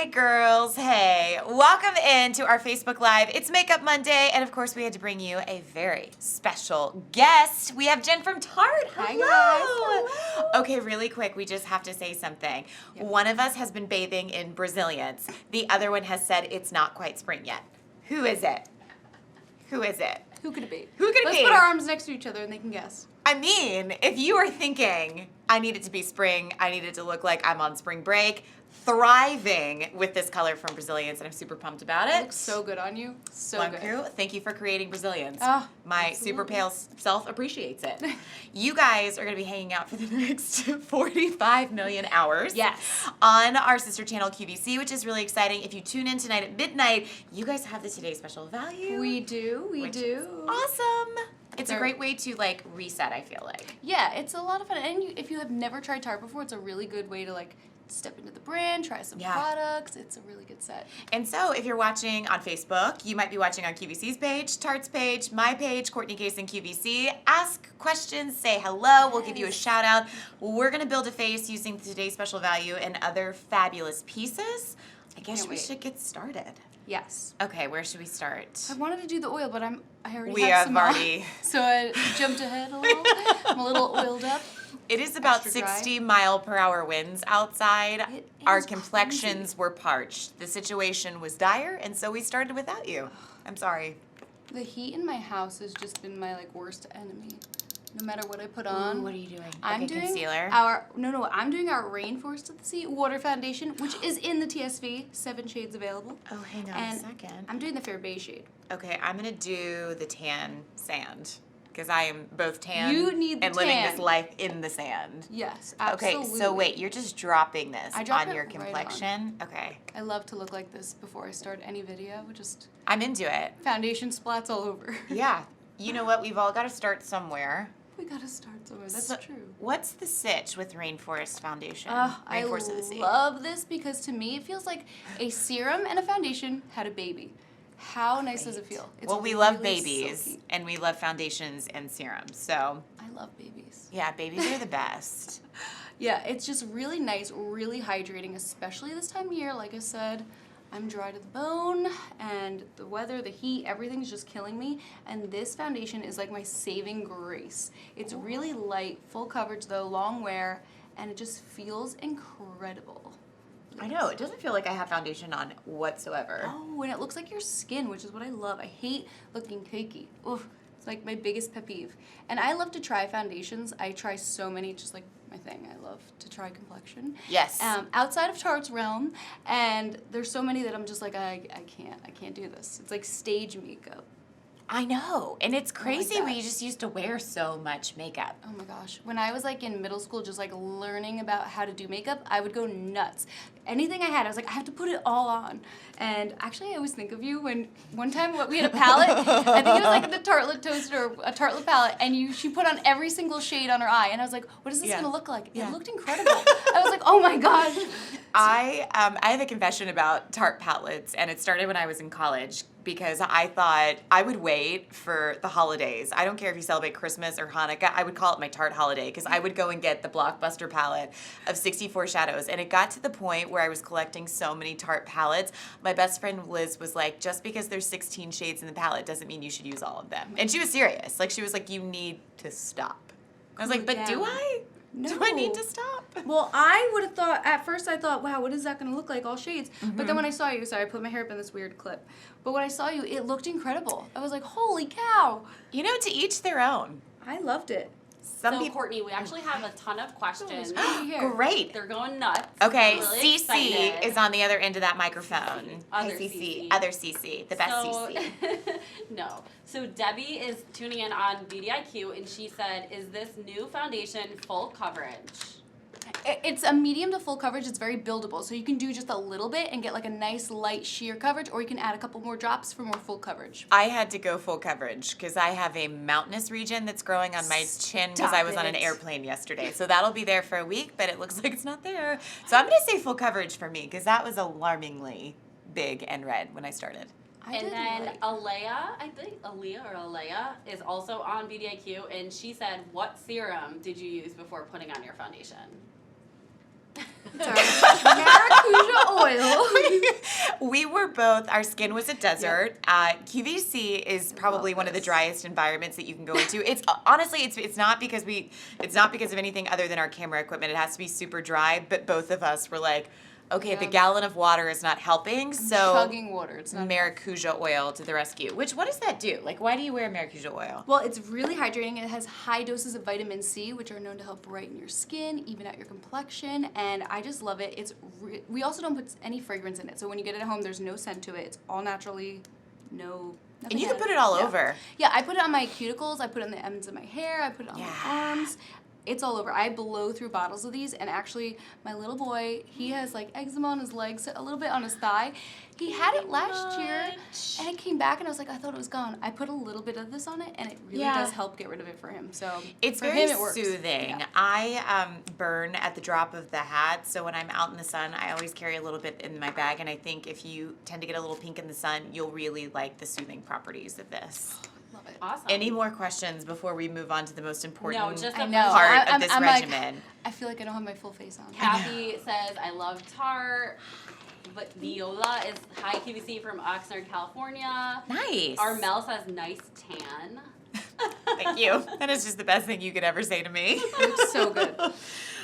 Hey girls, hey. Welcome into our Facebook Live. It's Makeup Monday, and of course we had to bring you a very special guest. We have Jen from Tarte. Hi Hello. guys. Hello. Okay, really quick, we just have to say something. Yep. One of us has been bathing in Brazilians. The other one has said it's not quite spring yet. Who is it? Who is it? Who could it be? Who could it be? Let's put our arms next to each other and they can guess. I mean, if you are thinking, I need it to be spring, I need it to look like I'm on spring break, thriving with this color from Brazilians, and I'm super pumped about it. It looks so good on you. So good. Thank you for creating Brazilians. Oh, My absolutely. super pale self appreciates it. You guys are going to be hanging out for the next 45 million hours. Yes. On our sister channel QVC, which is really exciting. If you tune in tonight at midnight, you guys have the Today Special Value. We do. which is awesome. It's a great way to like reset, I feel like. Yeah, it's a lot of fun. And if you have never tried Tarte before, it's a really good way to like step into the brand, try some products. It's a really good set. And so if you're watching on Facebook, you might be watching on QVC's page, Tarte's page, my page, Courtney Cason QVC. Ask questions, say hello, we'll give you a shout out. We're gonna build a face using today's special value and other fabulous pieces. I guess we should get started. Yes. Okay, where should we start? I wanted to do the oil, but I already We have have some already. So I jumped ahead a little. I'm a little oiled up. It is about Extra dry. 60-mile-per-hour winds outside. It Our is complexions were parched. The situation was dire, and so we started without you. I'm sorry. The heat in my house has just been my like worst enemy. No matter what I put on. Ooh, what are you doing? I'm like a doing concealer? I'm doing our Rainforest of the Seawater foundation, which is in the TSV, 7 shades available. Oh, hang on and a second. I'm doing the Fair Beige shade. Okay, I'm gonna do the tan sand because I am both tan You need the and living tan. this life in the sand. Yes, absolutely. Okay, so wait, you're just dropping this I drop on it your right complexion? Okay, I love to look like this before I start any video. Just I'm into it. foundation splats all over. Yeah, you know what? We've all got to start somewhere. We gotta start somewhere. That's So, true. What's the sitch with Rainforest Foundation? I Rainforest of the Sea. love this because to me it feels like a serum and a foundation had a baby. How nice does it feel? It's Well, we love really babies, silky. and we love foundations and serums. So, I love babies. yeah, babies are the best. Yeah, it's just really nice, really hydrating, especially this time of year. Like I said, I'm dry to the bone, and the weather, the heat, everything's just killing me. And this foundation is like my saving grace. It's really light, full coverage though, long wear, and it just feels incredible. I know, it doesn't feel like I have foundation on whatsoever. Oh, and it looks like your skin, which is what I love. I hate looking cakey. Oof, it's like my biggest pet peeve. And I love to try foundations. I try so many, just like my thing. I love to try complexion. Yes. Outside of Tarte's realm, and there's so many that I'm just like, I can't do this. It's like stage makeup. I know, and it's crazy that. we just used to wear so much makeup. Oh my gosh. When I was like in middle school, just like learning about how to do makeup, I would go nuts. Anything I had, I was like, I have to put it all on. And actually, I always think of you when one time we had a palette. I think it was like the Tartelette Toaster or a Tartelette palette, and she put on every single shade on her eye. And I was like, what is this gonna look like? Yeah. It looked incredible. I was like, oh my gosh. I have a confession about Tarte Palettes, and it started when I was in college because I thought I would wait for the holidays. I don't care if you celebrate Christmas or Hanukkah. I would call it my Tarte holiday because I would go and get the blockbuster palette of 64 shadows. And it got to the point where I was collecting so many Tarte palettes. My best friend Liz was like, just because there's 16 shades in the palette doesn't mean you should use all of them. And she was serious. Like, she was like, you need to stop. I was like, but do I? No. Do I need to stop? Well, I would have thought, at first I thought, wow, what is that going to look like, all shades? But then when I saw you, sorry, I put my hair up in this weird clip. But when I saw you, it looked incredible. I was like, holy cow. You know, to each their own. I loved it. Some So, people. Courtney, we actually have a ton of questions. Great. They're going nuts. Okay, I'm really Cece excited. is on the other end of that microphone. Other Hi, Cece. Other Cece, the best So, Cece. no. So Debbie is tuning in on BDIQ, and she said, is this new foundation full coverage? It's a medium to full coverage. It's very buildable. So you can do just a little bit and get like a nice light sheer coverage, or you can add a couple more drops for more full coverage. I had to go full coverage because I have a mountainous region that's growing on my chin because I was on an airplane yesterday. So that'll be there for a week, but it looks like it's not there. So I'm going to say full coverage for me because that was alarmingly big and red when I started. And then Alea, I think Alea is also on BDIQ, and she said, what serum did you use before putting on your foundation? Maracuja Maracuja Oil. We were both, our skin was a desert. QVC is probably one of the driest environments that you can go into. It's honestly, it's not because of anything other than our camera equipment. It has to be super dry, but both of us were like, okay, the gallon of water is not helping, so chugging water. It's not Maracuja oil to the rescue. Which, what does that do? Like, why do you wear Maracuja oil? Well, it's really hydrating. It has high doses of vitamin C, which are known to help brighten your skin, even out your complexion, and I just love it. It's we also don't put any fragrance in it, so when you get it at home, there's no scent to it. It's all naturally, nothing And you can added. put it all Yeah. over. Yeah, I put it on my cuticles. I put it on the ends of my hair. I put it on my Yeah. arms. It's all over. I blow through bottles of these, and actually, my little boy, he has like eczema on his legs, a little bit on his thigh. He had it last year, and it came back, and I was like, I thought it was gone. I put a little bit of this on it, and it really does help get rid of it for him. So it's for very him, it works. soothing. Yeah. I burn at the drop of the hat, so when I'm out in the sun, I always carry a little bit in my bag, and I think if you tend to get a little pink in the sun, you'll really like the soothing properties of this. Love it. Awesome. Any more questions before we move on to the most important No, just I a know. part I'm of this like, regimen? I feel like I don't have my full face on. Kathy says, I love Tarte. But Viola is hi QVC from Oxnard, California. Nice. Armel says nice tan. Thank you. That is just the best thing you could ever say to me. It looks so good.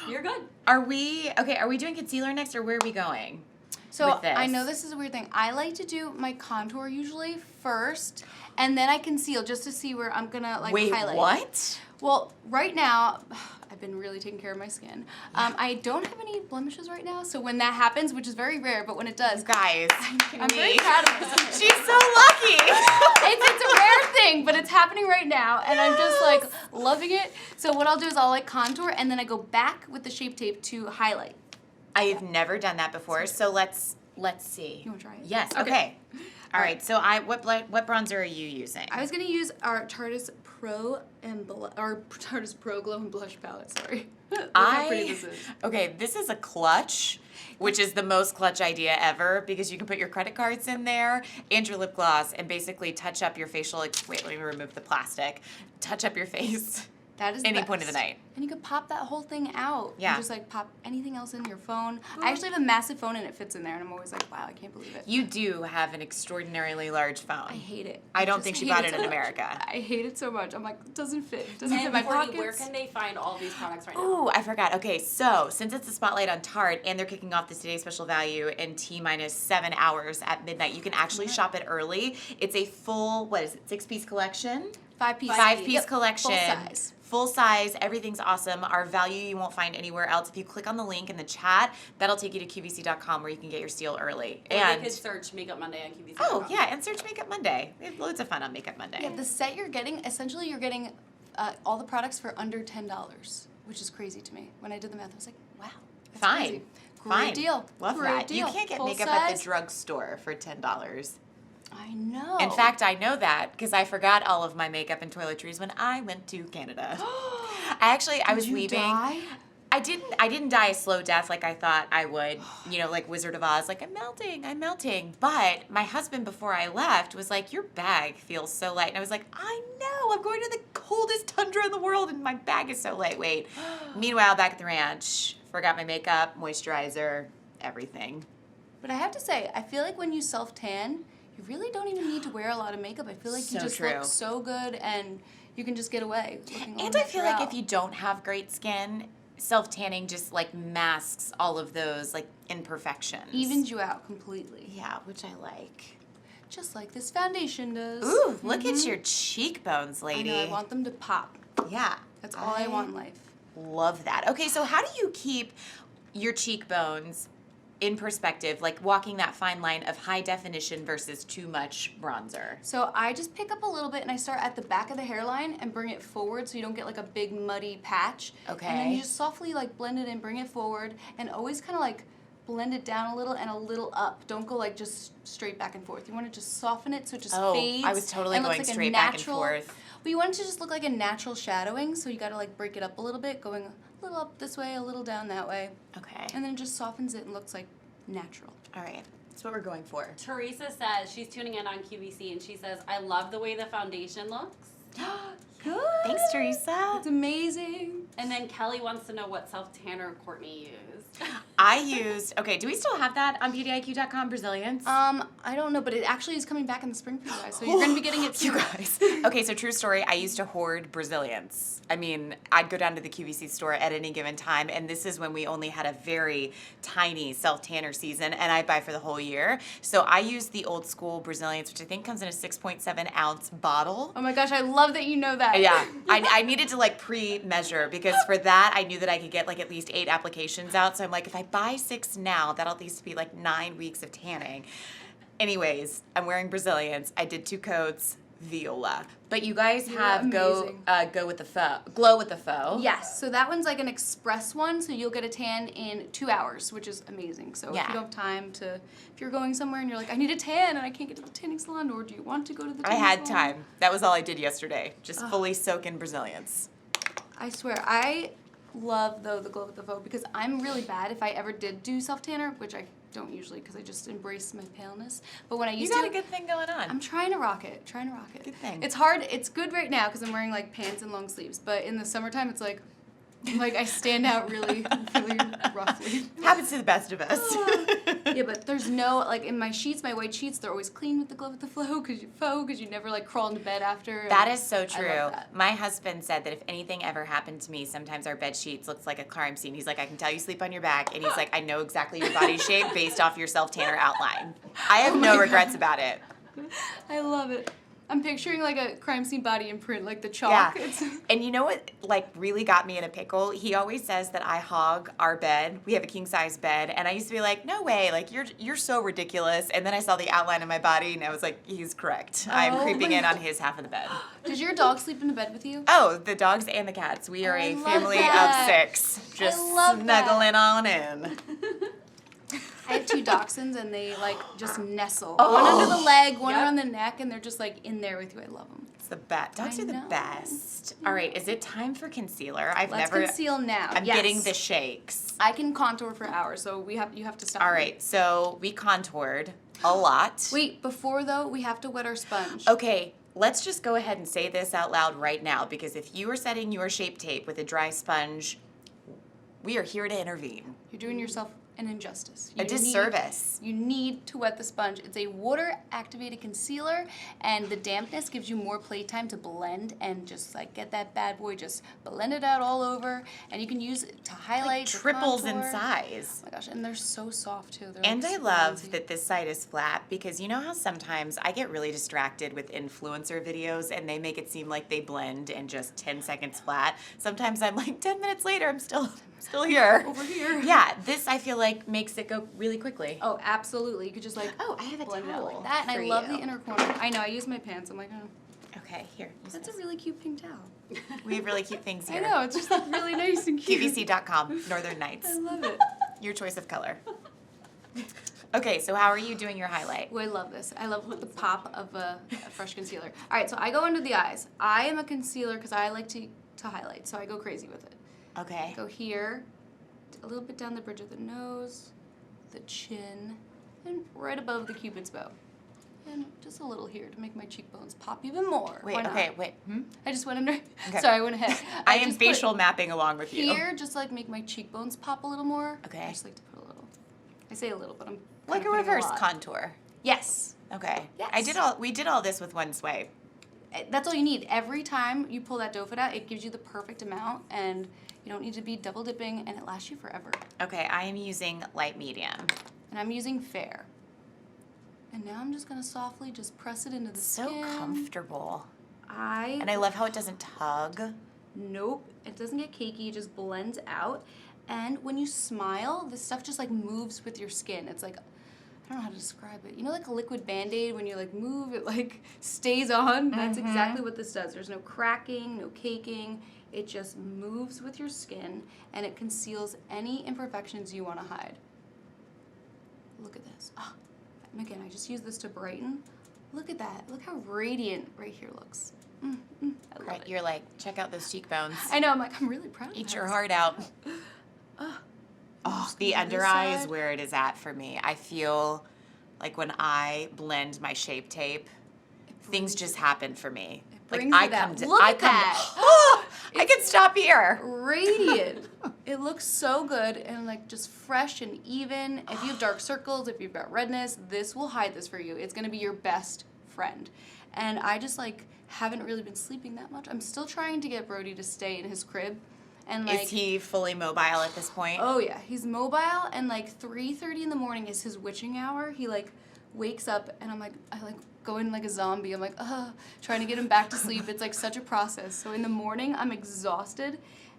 You're good. Are we doing concealer next, or where are we going? So with this? I know this is a weird thing. I like to do my contour usually first, and then I conceal just to see where I'm gonna like Wait, highlight. what? Well, right now, I've been really taking care of my skin. I don't have any blemishes right now, so when that happens, which is very rare, but when it does, Guys, I'm very proud of myself. She's so lucky. It's a rare thing, but it's happening right now, and I'm just like loving it. So what I'll do is I'll like contour, and then I go back with the Shape Tape to highlight. I've never done that before, so let's see. You wanna try it? Yes. Okay. Okay. All right. So what bronzer are you using? I was gonna use our Tarte Pro Tarte Pro Glow and Blush palette. Sorry. Look how pretty this is. Okay, this is a clutch, which is the most clutch idea ever because you can put your credit cards in there and your lip gloss and basically touch up your facial. Wait, let me remove the plastic. Touch up your face. That is any the point of the best. night. And you could pop that whole thing out. Yeah. And just like pop anything else in your phone. I actually have a massive phone and it fits in there, and I'm always like, wow, I can't believe it. You do have an extraordinarily large phone. I hate it. I don't just think she hate bought it so in much. America. I hate it so much. I'm like, it doesn't fit. It doesn't fit And my Courtney, pockets. where can they find all these products right now? Ooh, I forgot. Okay, so since it's a spotlight on Tarte and they're kicking off the Today Special Value in T-minus 7 hours at midnight, you can actually shop it early. It's a full, 6-piece collection? 5-piece. Five-piece Yep. collection. Full size. Full size, everything's awesome. Our value you won't find anywhere else. If you click on the link in the chat, that'll take you to QVC.com where you can get your steal early. Or And they could search Makeup Monday on QVC. oh yeah, and search Makeup Monday. We have loads of fun on Makeup Monday. Yeah, the set you're getting, essentially you're getting all the products for under $10, which is crazy to me. When I did the math, I was like, wow, that's Fine. crazy. Great Fine. deal. Love Great that. deal. You can't get Full makeup at size. the drugstore for $10. I know. In fact, I know that because I forgot all of my makeup and toiletries when I went to Canada. I was Did you leaving. die? I didn't die a slow death like I thought I would, like Wizard of Oz, like I'm melting. But my husband before I left was like, your bag feels so light. And I was like, I know, I'm going to the coldest tundra in the world and my bag is so lightweight. Meanwhile, back at the ranch, forgot my makeup, moisturizer, everything. But I have to say, I feel like when you self-tan, you really don't even need to wear a lot of makeup. I feel like you So just true. look so good and you can just get away looking all And I feel like natural. if you don't have great skin, self-tanning just like masks all of those like imperfections. evens you out completely. Yeah, which I like. Just like this foundation does. Ooh, look at your cheekbones, lady. I know, I want them to pop. Yeah. That's all I want in life. Love that. Okay, so how do you keep your cheekbones in perspective, like walking that fine line of high definition versus too much bronzer? So I just pick up a little bit and I start at the back of the hairline and bring it forward so you don't get like a big muddy patch. Okay. And then you just softly like blend it in, bring it forward, and always kind of like blend it down a little and a little up. Don't go like just straight back and forth. You want to just soften it so it just fades. I was totally and looks going like a straight back and natural- forth. Well, you want it to just look like a natural shadowing, so you got to like break it up a little bit, going a little up this way, a little down that way. Okay. And then it just softens it and looks like natural. All right. That's what we're going for. Teresa says she's tuning in on QVC and she says, I love the way the foundation looks. Good. Thanks, Teresa. It's amazing. And then Kelly wants to know what self-tanner Courtney used. I used, okay, do we still have that on beautyiq.com, Brazilians? I don't know, but it actually is coming back in the spring for you guys, so you're going to be getting it soon. You guys. Okay, so true story, I used to hoard Brazilians. I mean, I'd go down to the QVC store at any given time, and this is when we only had a very tiny self-tanner season, and I'd buy for the whole year. So I used the old school Brazilians, which I think comes in a 6.7 ounce bottle. Oh my gosh, I love that you know that. Yeah, I needed to like pre-measure because for that I knew that I could get like at least 8 applications out. So I'm like, if I buy 6 now, that'll at least be like 9 weeks of tanning. Anyways, I'm wearing Brazilians. I did 2 coats, Viola. But you guys have glow with the faux. Yes, so that one's like an express one, so you'll get a tan in 2 hours, which is amazing. So if you don't have time to, if you're going somewhere and you're like, I need a tan and I can't get to the tanning salon, or do you want to go to the tanning salon? I had time. That was all I did yesterday. Just fully soak in Brazilians. I swear, I love though the glow with the faux because I'm really bad if I ever did do self tanner, which I don't usually because I just embrace my paleness. But when I used to, you got a good thing going on. I'm trying to rock it. Good thing. It's hard. It's good right now because I'm wearing like pants and long sleeves. But in the summertime, it's like I stand out really, really roughly. Happens to the best of us. Yeah, but there's no, like in my sheets, my white sheets, they're always clean with the glow with the flow because you never like crawl into bed after. That is so true. I love that. My husband said that if anything ever happened to me, sometimes our bed sheets looks like a crime scene. He's like, I can tell you sleep on your back, and he's like, I know exactly your body shape based off your self-tanner outline. I have no regrets about it. I love it. I'm picturing like a crime scene body imprint, like the chalk. Yeah. And you know what like really got me in a pickle? He always says that I hog our bed. We have a king size bed, and I used to be like, no way, like you're so ridiculous. And then I saw the outline of my body, and I was like, he's correct. I'm creeping in on his half of the bed. Does your dog sleep in the bed with you? Oh, the dogs and the cats. We are a love family that. of 6. Just love snuggling on in. I have 2 dachshunds, and they like just nestle. One under the leg, one around the neck, and they're just like in there with you. I love them. It's the best. Dogs I are the know. best. All right, is it time for concealer? Let's conceal now. I'm getting the shakes. I can contour for hours, so you have to stop. All me. right, so we contoured a lot. Wait, before though, we have to wet our sponge. Okay, let's just go ahead and say this out loud right now, because if you are setting your Shape Tape with a dry sponge, we are here to intervene. You're doing yourself an injustice. A disservice. You need to wet the sponge. It's a water-activated concealer, and the dampness gives you more playtime to blend and just like get that bad boy, just blend it out all over, and you can use it to highlight. Like triples contour. in size. Oh my gosh, and they're so soft too. They're And like I love spongy. that this side is flat, because you know how sometimes I get really distracted with influencer videos and they make it seem like they blend in just 10 seconds flat. Sometimes I'm like 10 minutes later, I'm still here. Over here. Yeah, this I feel like makes it go really quickly. Oh, absolutely. You could just like Oh, I have a blend it out towel like that. And for I love you. the inner corner. I know, I use my pants. I'm like, oh, Okay, here. use that's this. a really cute pink towel. We have really cute things I here. know, it's just like really nice and cute. QVC.com, Northern Nights. I love it. Your choice of color. Okay, so how are you doing your highlight? Oh, I love this. I love the pop of a fresh concealer. All right, so I go under the eyes. I am a concealer because I like to highlight, so I go crazy with it. Okay. Go here, a little bit down the bridge of the nose, the chin, and right above the Cupid's bow. And just a little here to make my cheekbones pop even more. Wait, Why not? okay, wait. I just went under. Okay. Sorry, I went ahead. I am just put facial mapping along with you. Here, just like make my cheekbones pop a little more. Okay. I just like to put a little. I say a little, but I'm Like kinda a putting reverse lot. contour. Yes. Okay. Yes. We did all this with one swipe. That's all you need. Every time you pull that doe foot out, it gives you the perfect amount, and you don't need to be double dipping, and it lasts you forever. Okay, I am using light medium. And I'm using fair. And now I'm just gonna softly just press it into the So skin. comfortable. And I love how it doesn't tug. Nope, it doesn't get cakey, it just blends out. And when you smile, this stuff just like moves with your skin. It's like, I don't know how to describe it. You know, like a liquid Band-Aid, when you like move, it like stays on. That's exactly what this does. There's no cracking, no caking. It just moves with your skin, and it conceals any imperfections you want to hide. Look at this. Oh, and again, I just use this to brighten. Look at that. Look how radiant right here looks. I love Right, it. you're like, check out those cheekbones. I know, I'm like, I'm really proud of Eat that. your heart out. Oh, the gonna under do this eye is side. where it is at for me. I feel like when I blend my Shape Tape, things just happen for me. brings Like it out. to, Look I at come that. To, I could stop here. Radiant. It looks so good and like just fresh and even. If you have dark circles, if you've got redness, this will hide this for you. It's gonna be your best friend. And I just like haven't really been sleeping that much. I'm still trying to get Brody to stay in his crib. And like, Is he fully mobile at this point? oh yeah, he's mobile, and like 3:30 in the morning is his witching hour. He like wakes up, and I like go in like a zombie. I'm like, trying to get him back to sleep. It's like such a process. So in the morning, I'm exhausted,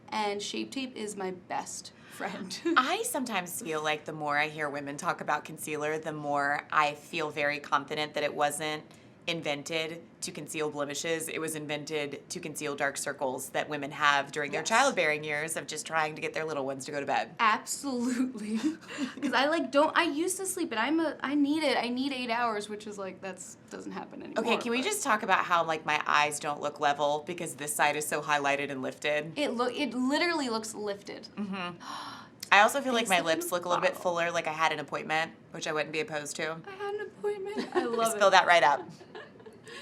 and Shape Tape is my best friend. I sometimes feel like the more I hear women talk about concealer, the more I feel very confident that it wasn't invented to conceal blemishes. It was invented to conceal dark circles that women have during their childbearing years of just trying to get their little ones to go to bed. Absolutely. Because I used to sleep, and I need 8 hours, which is like, doesn't happen anymore. Okay, can we just talk about how like my eyes don't look level because this side is so highlighted and lifted? It literally looks lifted. Mm-hmm. I also feel like my Face like lips a look a little bit bottle. fuller, like I had an appointment, which I wouldn't be opposed to. I had an appointment. I love Spill it. that right up.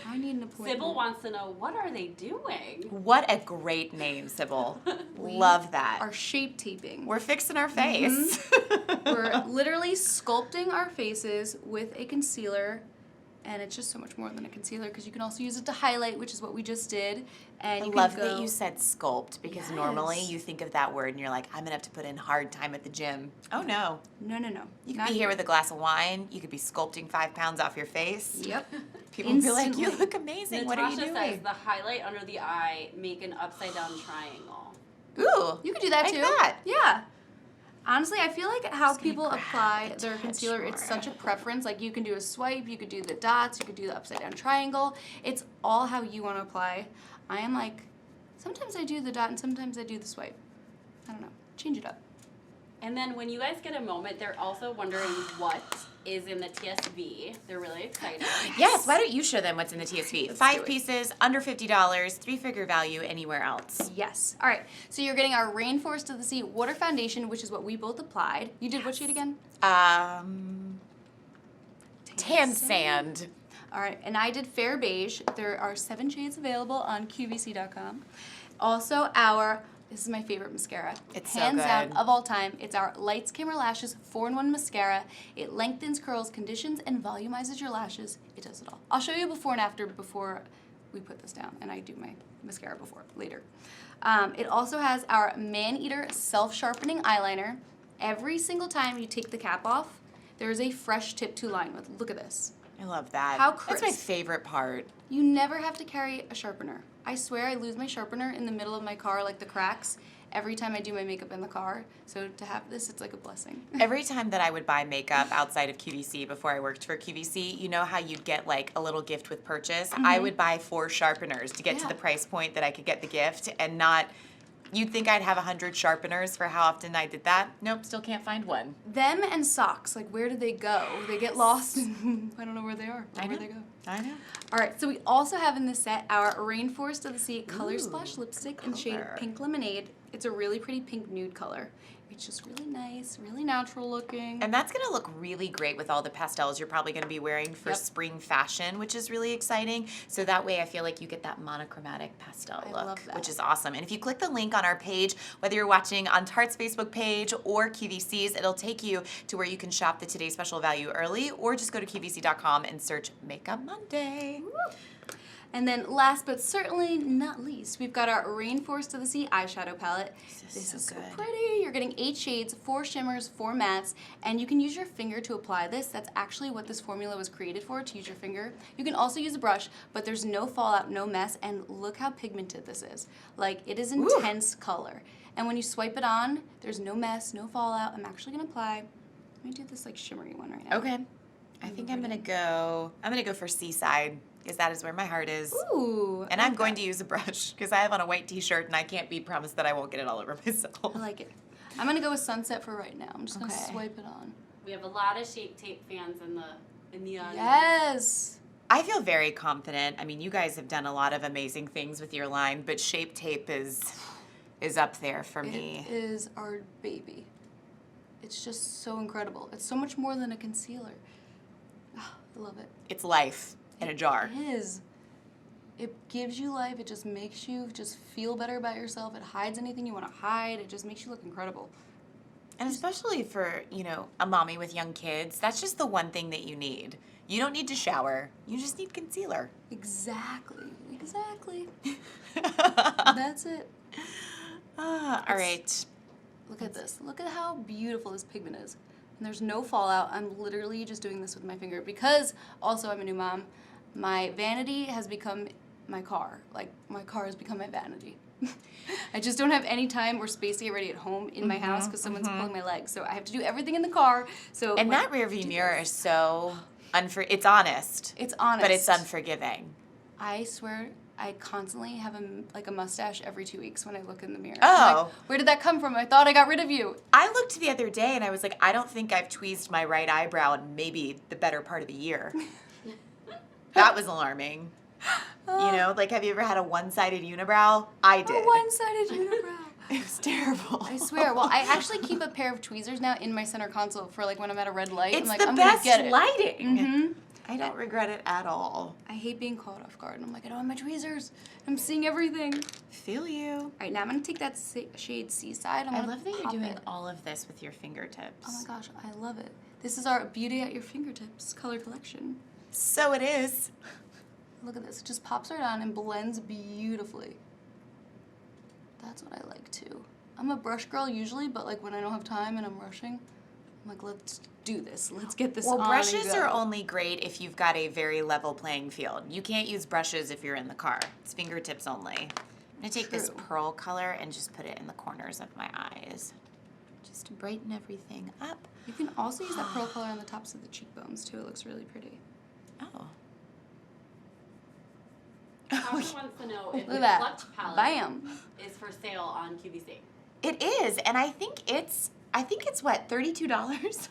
I need an appointment. Sybil wants to know, what are they doing? What a great name, Sybil. Love that. Are shape taping. We're fixing our face. We're literally sculpting our faces with a concealer, and it's just so much more than a concealer because you can also use it to highlight, which is what we just did. And I you love can go, that you said sculpt because Yes. normally you think of that word and you're like, I'm gonna have to put in hard time at the gym. Oh no. No. You could Not be here with a glass of wine. You could be sculpting 5 pounds off your face. Yep. People would be like, you Instantly. look amazing. What are you Natasha doing? says the highlight under the eye, make an upside down triangle. Ooh. You could do that like too. that. Yeah. Honestly, I feel like how Just gonna people grab apply the their touch concealer, it's more. such a preference. Like you can do a swipe, you could do the dots, you could do the upside down triangle. It's all how you want to apply. I am like, sometimes I do the dot and sometimes I do the swipe. I don't know. Change it up. And then when you guys get a moment, they're also wondering what is in the TSV. They're really excited. Yes, why don't you show them what's in the TSV? Let's 5 do it. pieces, under $50, 3-figure value anywhere else. Yes. All right. So you're getting our Rainforest of the Sea Water Foundation, which is what we both applied. You did what shade again? Tan sand. All right, and I did Fair Beige. There are 7 shades available on QVC.com. Also, this is my favorite mascara. It's so hands down good. of all time. It's our Lights Camera Lashes 4-in-1 mascara. It lengthens, curls, conditions, and volumizes your lashes. It does it all. I'll show you before and after before we put this down, and I do my mascara later. It also has our Man-Eater self-sharpening eyeliner. Every single time you take the cap off, there is a fresh tip to line with. Look at this. I love that. How That's my crisp. favorite part. You never have to carry a sharpener. I swear I lose my sharpener in the middle of my car, like the cracks, every time I do my makeup in the car. So to have this, it's like a blessing. Every time that I would buy makeup outside of QVC before I worked for QVC, you know how you'd get like a little gift with purchase? I would buy 4 sharpeners to get to Yeah. the price point that I could get the gift and not, you'd think I'd have 100 sharpeners for how often I did that. Nope, still can't find one. Them and socks, like where did they go? They get lost and I don't know where they are or where they go. I know. All right, so we also have in this set our Rainforest of the Sea Color Ooh, Splash lipstick in shade color. Pink Lemonade. It's a really pretty pink nude color. It's just really nice, really natural looking. And that's gonna look really great with all the pastels you're probably gonna be wearing for Yep. spring fashion, which is really exciting. So that way I feel like you get that monochromatic pastel I look, love that. which is awesome. And if you click the link on our page, whether you're watching on Tarte's Facebook page or QVC's, it'll take you to where you can shop the Today's Special Value early, or just go to QVC.com and search Makeup Monday. And then last but certainly not least, we've got our Rainforest of the Sea eyeshadow palette. This is so good. pretty. You're getting 8 shades, 4 shimmers, 4 mattes, and you can use your finger to apply this. That's actually what this formula was created for, to use your finger. You can also use a brush, but there's no fallout, no mess, and look how pigmented this is. Like, it is intense color. And when you swipe it on, there's no mess, no fallout. I'm actually gonna apply, let me do this like shimmery one right now. Okay. I think I'm gonna go for Seaside, because that is where my heart is. Ooh. And I'm going to use a brush because I have on a white t-shirt and I can't be promised that I won't get it all over myself. I like it. I'm gonna go with Sunset for right now. I'm just gonna Okay. swipe it on. We have a lot of Shape Tape fans in the audience. Yes. I feel very confident. I mean, you guys have done a lot of amazing things with your line, but Shape Tape is up there for me. It is our baby. It's just so incredible. It's so much more than a concealer. Oh, I love it. It's life in a jar. It is. It gives you life. It just makes you just feel better about yourself. It hides anything you want to hide. It just makes you look incredible. And especially for, you know, a mommy with young kids, that's just the one thing that you need. You don't need to shower. You just need concealer. Exactly. That's it. All right. Look at this. Look at how beautiful this pigment is. And there's no fallout. I'm literally just doing this with my finger because also I'm a new mom. My vanity has become my car. Like, my car has become my vanity. I just don't have any time or space to get ready at home in my house because someone's pulling my leg. So I have to do everything in the car. So And that rear view mirror is so it's honest. It's honest. But it's unforgiving. I swear I constantly have a mustache every 2 weeks when I look in the mirror. Oh. I'm like, where did that come from? I thought I got rid of you. I looked the other day and I was like, I don't think I've tweezed my right eyebrow in maybe the better part of the year. That was alarming. You know, like, have you ever had a one-sided unibrow? I did. A one-sided unibrow. It was terrible. I swear. Well, I actually keep a pair of tweezers now in my center console for like when I'm at a red light. It's I'm like, the I'm best gonna get it. lighting. Mm-hmm. I don't regret it at all. I hate being caught off guard. And I'm like, I don't have my tweezers. I'm seeing everything. Feel you. All right, now I'm gonna take that shade Seaside. I love that you're pop doing it. all of this with your fingertips. Oh my gosh, I love it. This is our Beauty at Your Fingertips color collection. So it is. Look at this. It just pops right on and blends beautifully. That's what I like too. I'm a brush girl usually, but like when I don't have time and I'm rushing, I'm like, let's do this. Let's get this on. Well, brushes and go. are only great if you've got a very level playing field. You can't use brushes if you're in the car. It's fingertips only. I'm gonna take this True. pearl color and just put it in the corners of my eyes, just to brighten everything up. You can also use that pearl color on the tops of the cheekbones too. It looks really pretty. Oh. Tasha wants to know if Look the at Clutch that. palette Bam. is for sale on QVC. It is, and I think it's what, $32?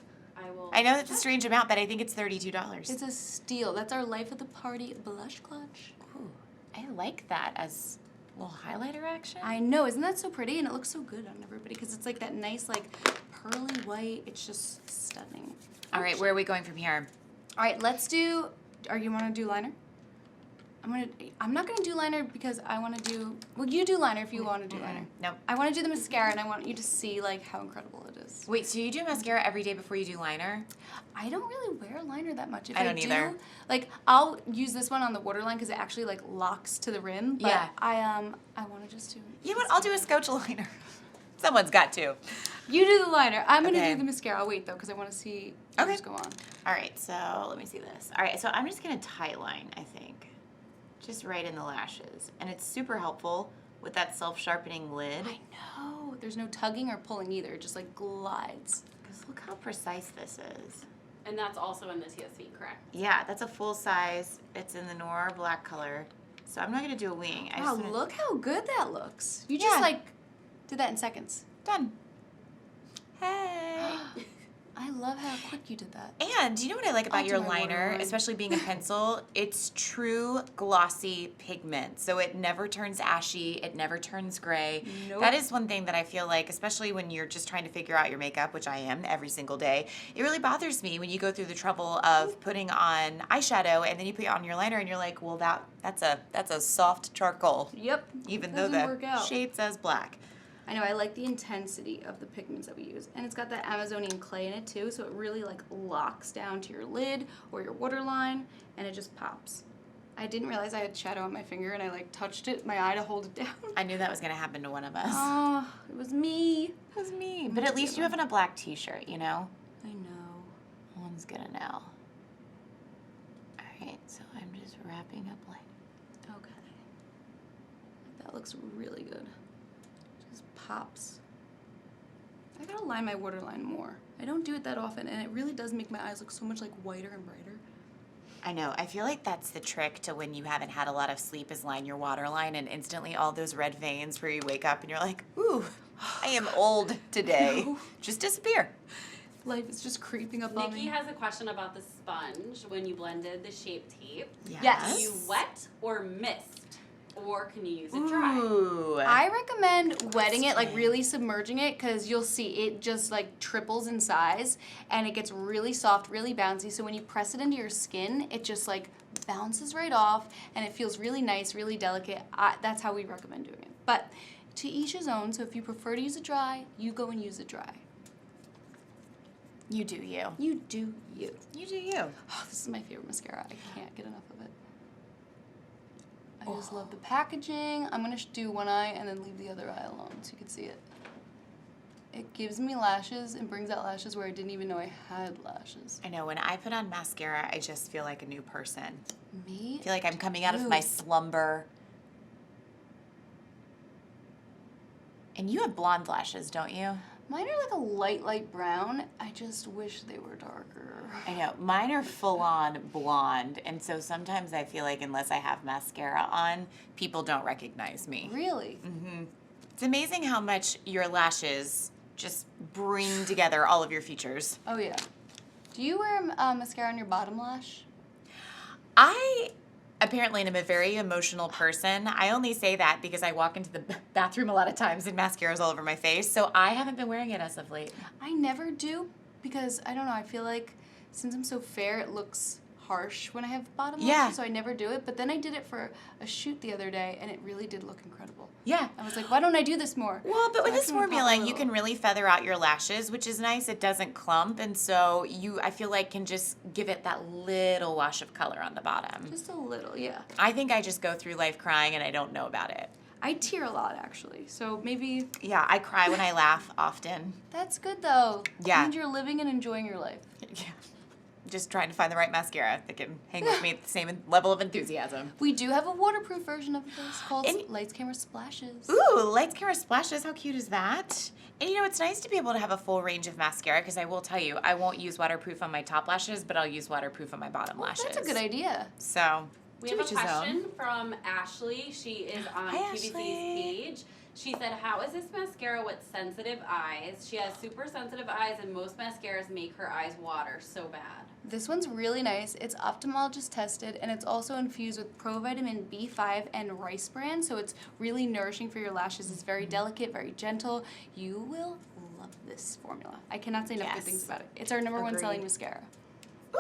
I know that's a strange amount, but I think it's $32. It's a steal. That's our Life at the Party blush clutch. Ooh, I like that as a little highlighter action. I know, isn't that so pretty? And it looks so good on everybody because it's like that nice, like pearly white. It's just stunning. All right, where are we going from here? All right, let's do. Or you want to do liner? I'm not gonna do liner because I want to do. Well, you do liner if you want to do liner. Nope. I want to do the mascara, and I want you to see like how incredible it is. Wait, so you do mascara every day before you do liner? I don't really wear liner that much. If I don't either. Like, I'll use this one on the waterline because it actually like locks to the rim. But Yeah. I want to just do. You know what? I'll do a Scotch liner. Someone's got to. You do the liner. I'm gonna Okay. do the mascara. I'll wait though because I want to see Okay. yours go on. All right, so let me see this. All right, so I'm just gonna tight line, I think. Just right in the lashes. And it's super helpful with that self-sharpening lid. I know. There's no tugging or pulling either. It just like glides. Because look how precise this is. And that's also in the TSV, correct? Yeah, that's a full size. It's in the Noir black color. So I'm not gonna do a wing. I Wow, just wanna- look how good that looks. You just Yeah. like did that in seconds. Done. Hey. I love how quick you did that. And do you know what I like about I'll your do my liner, waterline. especially being a pencil? It's true glossy pigment. So it never turns ashy, it never turns gray. Nope. That is one thing that I feel like, especially when you're just trying to figure out your makeup, which I am every single day, it really bothers me when you go through the trouble of putting on eyeshadow and then you put on your liner and you're like, well, that's a soft charcoal, Yep. even though Doesn't the work out. shade says black. I know, I like the intensity of the pigments that we use. And it's got that Amazonian clay in it too, so it really like locks down to your lid or your waterline, and it just pops. I didn't realize I had shadow on my finger and I like touched it, my eye to hold it down. I knew that was gonna happen to one of us. Oh, it was me. It was me. But at least you have on a black t-shirt, you know? I know. One's gonna know. All right, so I'm just wrapping up light. Okay. That looks really good. Just pops. I gotta line my waterline more. I don't do it that often, and it really does make my eyes look so much like whiter and brighter. I know. I feel like that's the trick to when you haven't had a lot of sleep is line your waterline and instantly all those red veins where you wake up and you're like, ooh, I am old today. No. Just disappear. Life is just creeping up on Nikki me. has a question about the sponge when you blended the Shape Tape. Yes. Do you wet or mist? Or can you use it dry? Ooh. I recommend wetting it, like question. really submerging it, because you'll see it just like triples in size and it gets really soft, really bouncy. So when you press it into your skin, it just like bounces right off, and it feels really nice, really delicate. That's how we recommend doing it. But to each his own, so if you prefer to use it dry, you go and use it dry. You do you. You do you. You do you. Oh, this is my favorite mascara. I can't get enough of it. I just love the packaging. I'm going to do one eye and then leave the other eye alone so you can see it. It gives me lashes and brings out lashes where I didn't even know I had lashes. I know, when I put on mascara, I just feel like a new person. Me? I feel like I'm coming out of my slumber. And you have blonde lashes, don't you? Mine are like a light brown. I just wish they were darker. I know. Mine are full-on blonde, and so sometimes I feel like unless I have mascara on, people don't recognize me. Really? Mm-hmm. It's amazing how much your lashes just bring together all of your features. Oh, yeah. Do you wear mascara on your bottom lash? I apparently am a very emotional person. I only say that because I walk into the bathroom a lot of times and mascara's all over my face, so I haven't been wearing it as of late. I never do because, I don't know, I feel like since I'm so fair, it looks harsh when I have bottom lashes, so I never do it. But then I did it for a shoot the other day, and it really did look incredible. Yeah. I was like, why don't I do this more? Well, but with this formula, you little. can really feather out your lashes, which is nice. It doesn't clump, and so I feel like, can just give it that little wash of color on the bottom. Just a little, yeah. I think I just go through life crying, and I don't know about it. I tear a lot, actually, so maybe... Yeah, I cry when I laugh often. That's good, though. Yeah. It means you're living and enjoying your life. Yeah. Just trying to find the right mascara that can hang with me at the same level of enthusiasm. We do have a waterproof version of this called Lights, Camera, Splashes. Ooh, Lights, Camera, Splashes. How cute is that? And you know, it's nice to be able to have a full range of mascara, because I will tell you, I won't use waterproof on my top lashes, but I'll use waterproof on my bottom lashes. That's a good idea. So, we have a question from Ashley. She is on QVC's page. She said, how is this mascara with sensitive eyes? She has super sensitive eyes, and most mascaras make her eyes water so bad. This one's really nice. It's ophthalmologist tested, and it's also infused with provitamin B5 and rice bran, so it's really nourishing for your lashes. It's very delicate, very gentle. You will love this formula. I cannot say enough good things about it. It's our number one selling mascara.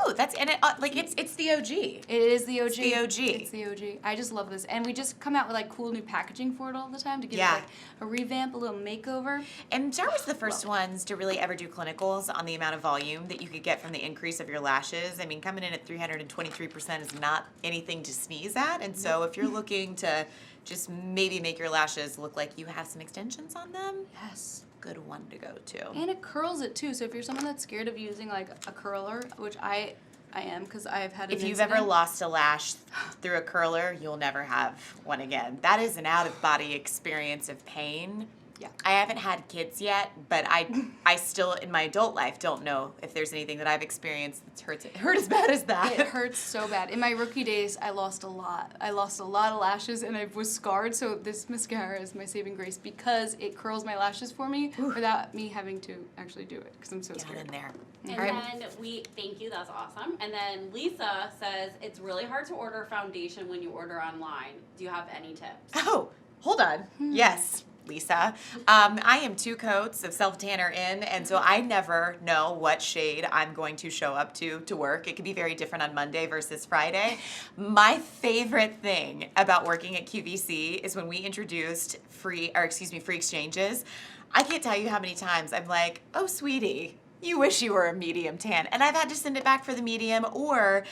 Ooh, that's, and it, like, it's the OG. It is the OG. It's the OG. It's the OG. I just love this. And we just come out with like cool new packaging for it all the time to give it like a revamp, a little makeover. And Tarte was the first ones to really ever do clinicals on the amount of volume that you could get from the increase of your lashes. I mean, coming in at 323% is not anything to sneeze at. And so if you're looking to just maybe make your lashes look like you have some extensions on them, Yes. good one to go to. And it curls it too. So if you're someone that's scared of using like a curler, which I am, because I've had an If you've incident. ever lost a lash through a curler, you'll never have one again. That is an out-of-body experience of pain. Yeah. I haven't had kids yet, but I still, in my adult life, don't know if there's anything that I've experienced that's hurt as bad as that. It hurts so bad. In my rookie days, I lost a lot. I lost a lot of lashes, and I was scarred, so this mascara is my saving grace because it curls my lashes for me without me having to actually do it, because I'm so scared. Get in there. And then we thank you, that's awesome. And then Lisa says, it's really hard to order foundation when you order online. Do you have any tips? Oh, hold on. Yes, Lisa. I am 2 coats of self-tanner in, and so I never know what shade I'm going to show up to work. It can be very different on Monday versus Friday. My favorite thing about working at QVC is when we introduced free exchanges. I can't tell you how many times I'm like, oh, sweetie, you wish you were a medium tan. And I've had to send it back for the medium, or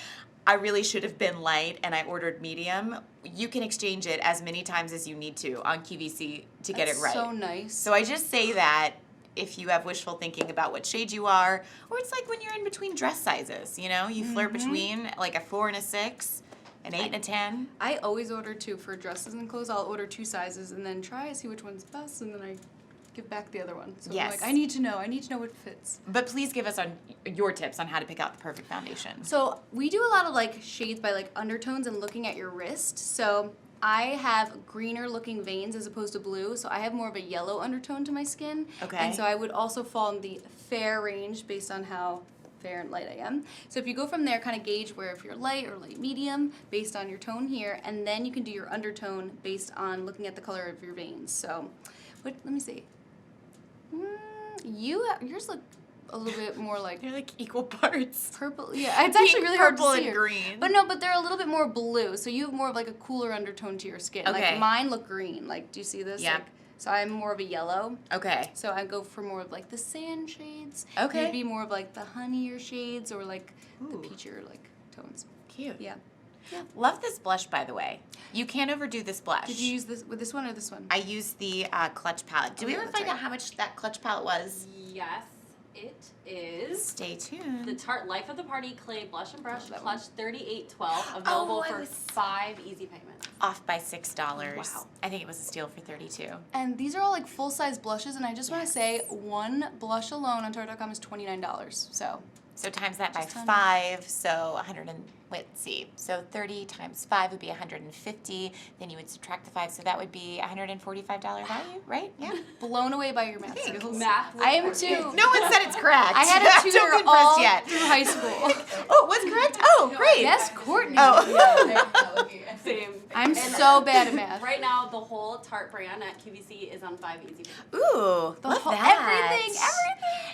I really should have been light and I ordered medium. You can exchange it as many times as you need to on QVC to get it right. So nice. So I just say that if you have wishful thinking about what shade you are, or it's like when you're in between dress sizes, you know, you flirt between like a 4 and a 6, an 8 and a 10. I always order 2 for dresses and clothes. I'll order 2 sizes and then try, see which one's best, and then I give back the other one. So I'm like, I need to know what fits. But please give us your tips on how to pick out the perfect foundation. So we do a lot of like shades by like undertones and looking at your wrist. So I have greener looking veins as opposed to blue, so I have more of a yellow undertone to my skin. Okay. And so I would also fall in the fair range based on how fair and light I am. So if you go from there, kind of gauge where if you're light or light medium based on your tone here, and then you can do your undertone based on looking at the color of your veins. So let me see. Yours look a little bit more like They're like equal parts. purple. Yeah, it's actually really hard to purple see. and green. But no, but they're a little bit more blue. So you have more of like a cooler undertone to your skin. Okay. Like mine look green. Like, do you see this? Yeah. Like, so I'm more of a yellow. Okay. So I go for more of like the sand shades. Okay. Maybe more of like the honey shades or like the Ooh. peachier like tones. Cute. Yeah. Love this blush, by the way. You can't overdo this blush. Did you use this with this one or this one? I used the Clutch palette. Did we Okay, ever that's find right. out how much that Clutch palette was? Yes, it is. Stay tuned. The Tarte Life of the Party Clay Blush and Brush Love that Clutch 3812, available I for was 5 easy payments. Off by $6. Wow. I think it was a steal for $32. And these are all like full-size blushes, and I just want to say one blush alone on Tarte.com is $29. So times that by Just under. 5, so 100 and let's see. So 30 times 5 would be 150. Then you would subtract the 5, so that would be $145 value, right? Yeah. Blown away by your math Thanks. skills. Math I am report. too. No one said it's correct. I had a Don't tutor be impressed all yet. through high school. Oh, it was correct? Oh, great. Yes, Courtney. Oh. Same. I'm And so bad at math. Right now, the whole Tarte brand at QVC is on 5 easy payments. Ooh, The love whole- that. everything.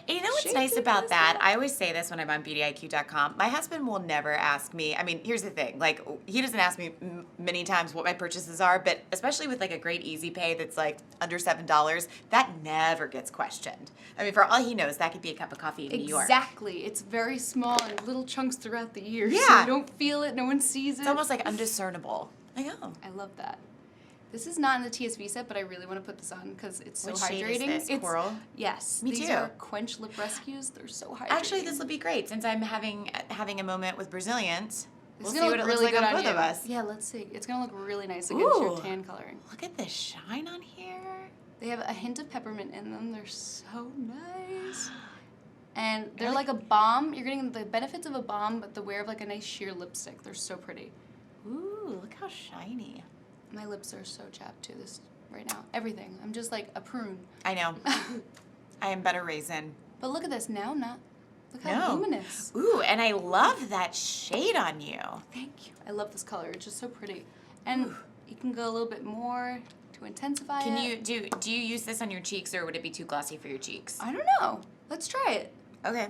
And you know what's Shake nice it, about twist that? it. I always say this when I'm on BeautyIQ.com. My husband will never ask me. I mean, here's the thing. Like, he doesn't ask me many times what my purchases are, but especially with like a great easy pay that's like under $7, that never gets questioned. I mean, for all he knows, that could be a cup of coffee in New York. Exactly. It's very small and little chunks throughout the year. So Yeah. you don't feel it. No one sees it. It's almost like undiscernible. I know. I love that. This is not in the TSV set, but I really want to put this on because it's so What hydrating. shade is this? It's Coral? Yes. Me These too. are Quench Lip Rescues. They're so hydrating. Actually, this will be great since I'm having a moment with Brazilians. We'll It's see gonna what it look looks really like good on both you. of us. Yeah, let's see. It's gonna look really nice against your Ooh. tan coloring. Look at the shine on here. They have a hint of peppermint in them. They're so nice. And they're I like a balm. You're getting the benefits of a balm, but the wear of like a nice sheer lipstick. They're so pretty. Ooh, look how shiny. My lips are so chapped too this right now. Everything. I'm just like a prune. I know. I am better raisin. But look at this now, not. Look how No. luminous. Ooh, and I love that shade on you. Thank you. I love this color. It's just so pretty. And you can go a little bit more to intensify Can it. you do you use this on your cheeks or would it be too glossy for your cheeks? I don't know. Let's try it. Okay.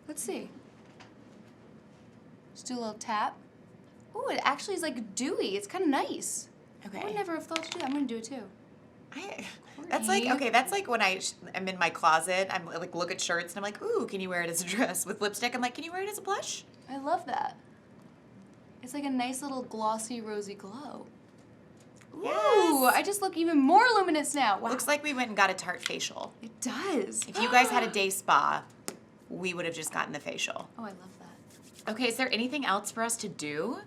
Let's see. Just do a little tap. Ooh, it actually is like dewy. It's kind of nice. I would Okay. never have thought to do that. I'm gonna do it too. That's like, Courtney. okay, that's like when I'm in my closet, I'm like, look at shirts and I'm like, ooh, can you wear it as a dress? With lipstick, I'm like, can you wear it as a blush? I love that. It's like a nice little glossy, rosy glow. Ooh, Yes. I just look even more luminous now. Wow. Looks like we went and got a Tarte facial. It does. If you guys had a day spa, we would have just gotten the facial. Oh, I love that. Okay, is there anything else for us to do?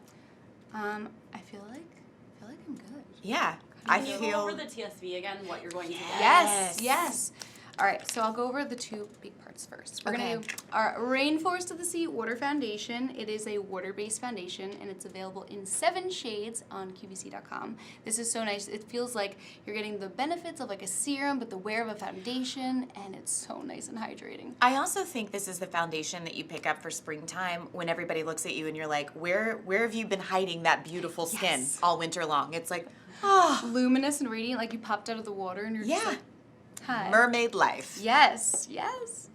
I feel like I'm good. Yeah, Can I you feel. go over the TSV again, what you're going to get? Yes, yes. All right, so I'll go over the two big parts first. We're Okay. gonna do our Rainforest of the Sea Water Foundation. It is a water-based foundation, and it's available in 7 shades on QVC.com. This is so nice. It feels like you're getting the benefits of like a serum, but the wear of a foundation, and it's so nice and hydrating. I also think this is the foundation that you pick up for springtime when everybody looks at you and you're like, where have you been hiding that beautiful skin Yes. all winter long? It's like, oh, Luminous and radiant, like you popped out of the water, and you're just yeah, like, hi. mermaid life. Yes, yes.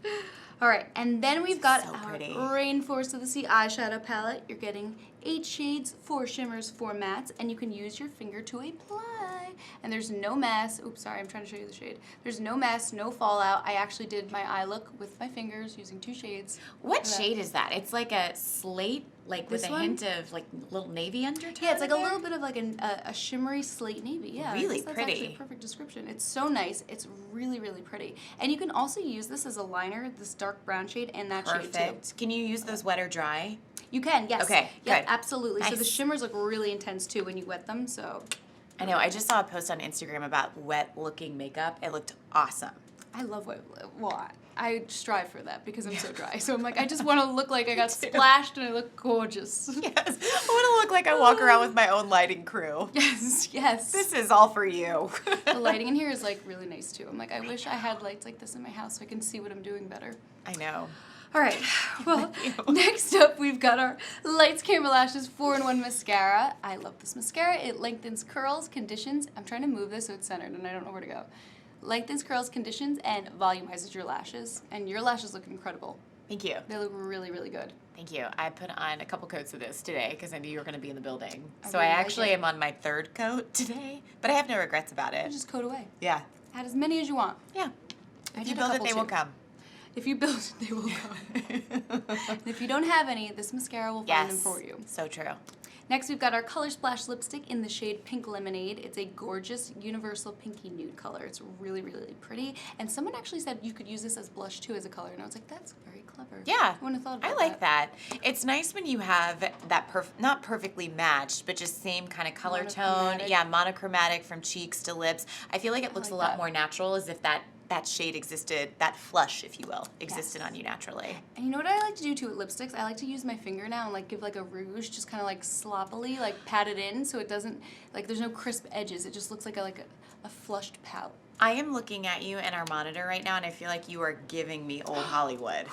All right, and then we've got so our pretty. Rainforest of the Sea eyeshadow palette. You're getting 8 shades, 4 shimmers, 4 mattes, and you can use your finger to apply. And there's no mess. Oops, sorry, I'm trying to show you the shade. There's no mess, no fallout. I actually did my eye look with my fingers using 2 shades. What Yeah. shade is that? It's like a slate, like with This a one? hint of like little navy undertone. Yeah, it's like a in there? little bit of like a shimmery slate navy. Yeah, I Really guess that's actually pretty. a perfect description. It's so nice. It's really, really pretty. And you can also use this as a liner, this dark brown shade and that shade too. Perfect. Can you use those wet or dry? You can, yes. Okay, Yeah, good. absolutely. So the Nice. shimmers look really intense too when you wet them. So I know. I just saw a post on Instagram about wet-looking makeup. It looked awesome. I love wet. Well, I strive for that because I'm so dry. So I'm like, I just want to look like I got splashed and I look gorgeous. Yes, I want to look like I walk around with my own lighting crew. Yes, yes. This is all for you. The lighting in here is like really nice too. I'm like, I wish I had lights like this in my house so I can see what I'm doing better. I know. All right. Well, Thank you. next up we've got our Lights Camera Lashes 4-in-1 mascara. I love this mascara. It lengthens curls, conditions. I'm trying to move this so it's centered and I don't know where to go. lengthens, curls, conditions, and volumizes your lashes. And your lashes look incredible. Thank you. They look really, really good. Thank you. I put on a couple coats of this today because I knew you were going to be in the building. So really I like actually it. am on my 3rd coat today, but I have no regrets about it. Just coat away. Yeah. Add as many as you want. Yeah. I If did you a build it, couple they will too. come. If you build it, they will come. And if you don't have any, this mascara will find them for you. So true. Next, we've got our Color Splash lipstick in the shade Pink Lemonade. It's a gorgeous universal pinky nude color. It's really, really pretty. And someone actually said you could use this as blush too as a color. And I was like, that's very clever. Yeah. I wouldn't have thought about I like that. It's nice when you have that not perfectly matched, but just same kind of color tone. Monochromatic. Yeah, monochromatic from cheeks to lips. I feel like it looks like a lot that. more natural, as if that shade existed, that flush, if you will, existed on you naturally. And you know what I like to do too with lipsticks? I like to use my finger now and like give like a rouge, just kind of like sloppily, like pat it in so it doesn't, like there's no crisp edges. It just looks like a flushed pout. I am looking at you in our monitor right now, and I feel like you are giving me old Hollywood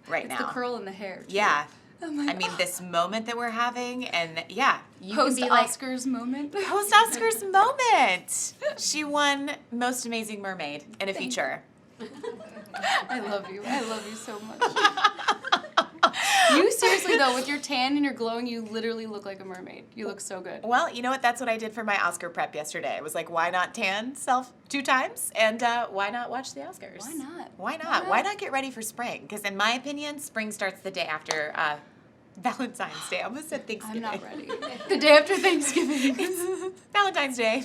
right It's now. the curl in the hair too. Yeah. Oh my I mean, this moment that we're having, and yeah, you can Post be like, Oscars moment. post Oscars moment. She won Most Amazing Mermaid in a feature. I love you. I love you so much. You seriously though, with your tan and your glowing, you literally look like a mermaid. You look so good. Well, you know what? That's what I did for my Oscar prep yesterday. I was like, why not tan self 2 times? And why not watch the Oscars? Why not? Why not? Why not get ready for spring? Because in my opinion, spring starts the day after Valentine's Day. I almost said Thanksgiving. I'm not ready. The day after Thanksgiving. Valentine's Day.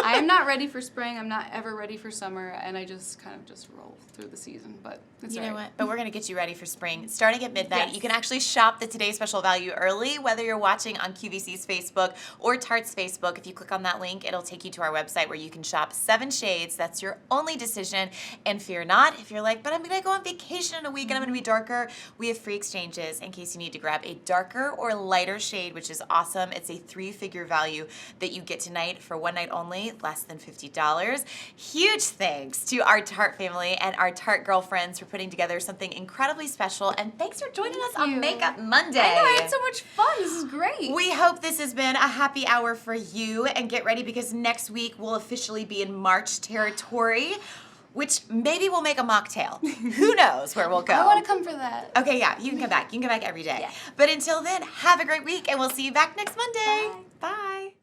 I am not ready for spring. I'm not ever ready for summer, and I just kind of just roll through the season. But it's You all know right. what? But we're going to get you ready for spring. Starting at midnight, Yes. you can actually shop the Today Special Value early, whether you're watching on QVC's Facebook or Tarte's Facebook. If you click on that link, it'll take you to our website where you can shop 7 shades. That's your only decision. And fear not, if you're like, but I'm going to go on vacation in a week and I'm going to be darker, we have free exchanges in case you need to grab a darker or lighter shade, which is awesome. It's a 3-figure value that you get tonight for one night only, less than $50. Huge thanks to our Tarte family and our Tarte girlfriends for putting together something incredibly special. And thanks for joining us on you. Makeup Monday. I know, I had so much fun. This is great. We hope this has been a happy hour for you, and get ready because next week we'll officially be in March territory, which maybe we'll make a mocktail. Who knows where we'll go? I want to come for that. Okay, yeah, you can come back. You can come back every day. Yeah. But until then, have a great week, and we'll see you back next Monday. Bye. Bye.